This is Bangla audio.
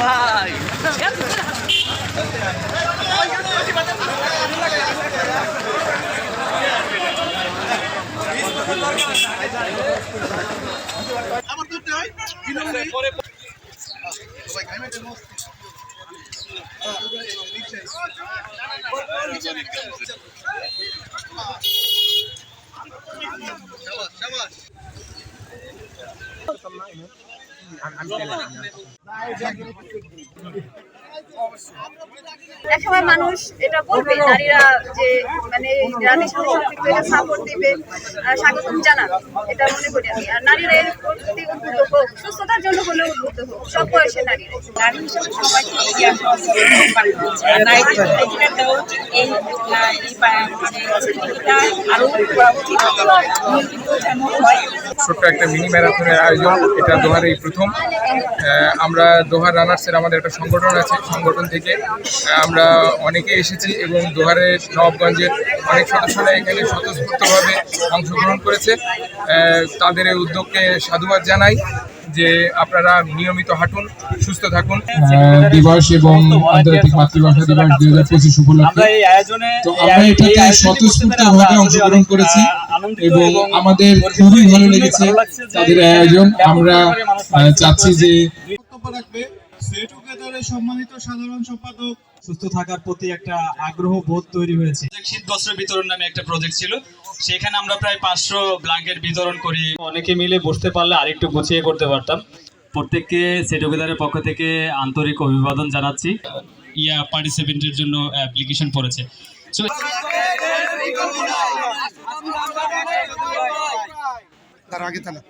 ভাই একসময় মানুষ এটা বলবে নারীরা যে মানে জাতিসংঘ সাপোর্ট দিবে, স্বাগতম জানাবে, এটা মনে করি আমি। আর নারীরা এর প্রতি উদ্বুদ্ধ হোক, সুস্থতার জন্য হলেও উদ্বুদ্ধ হোক, সব বয়সের নারীরা। নারী হিসেবে সবাইকে এগিয়ে আসা ছোট্ট একটা মিনি ম্যারাথনের আয়োজন, এটা দোহার এই প্রথম। আমরা দোহার রানার্সের আমাদের একটা সংগঠন আছে, সংগঠন থেকে আমরা অনেকে এসেছি এবং দোহারের নবাবগঞ্জের অনেক সদস্যরা এখানে স্বতঃস্ফূর্তভাবে অংশগ্রহণ করেছে। তাদের এই উদ্যোগকে সাধুবাদ জানাই যে আপনারা নিয়মিত হাঁটুন, সুস্থ থাকুন। দিবস এবং আন্তর্জাতিক মাতৃভাষা দিবস 2025 উপলক্ষে তো আমরা এটাতে স্বতঃস্ফূর্তভাবে অংশগ্রহণ করেছি এবং আমাদের খুবই ভালো লেগেছে তাদের আয়োজন। আমরা চাচ্ছি যে সম্মানিত সাধারণ সম্পাদক সুস্থ থাকার প্রতি একটা আগ্রহ বোধ তৈরি হয়েছে। শীত বস্ত্র বিতরণ নামে একটা প্রজেক্ট ছিল, সেখানে আমরা প্রায় 500 ব্ল্যাঙ্কেট বিতরণ করি। অনেকে মিলে বসতে পারলে আরেকটু গুছিয়ে করতে পারতাম। প্রত্যেককে সেট টুগেদারের পক্ষ থেকে আন্তরিক অভিবাদন জানাচ্ছি। পার্টিসিপেন্টের জন্য অ্যাপ্লিকেশন পড়েছে। তার আগে তাহলে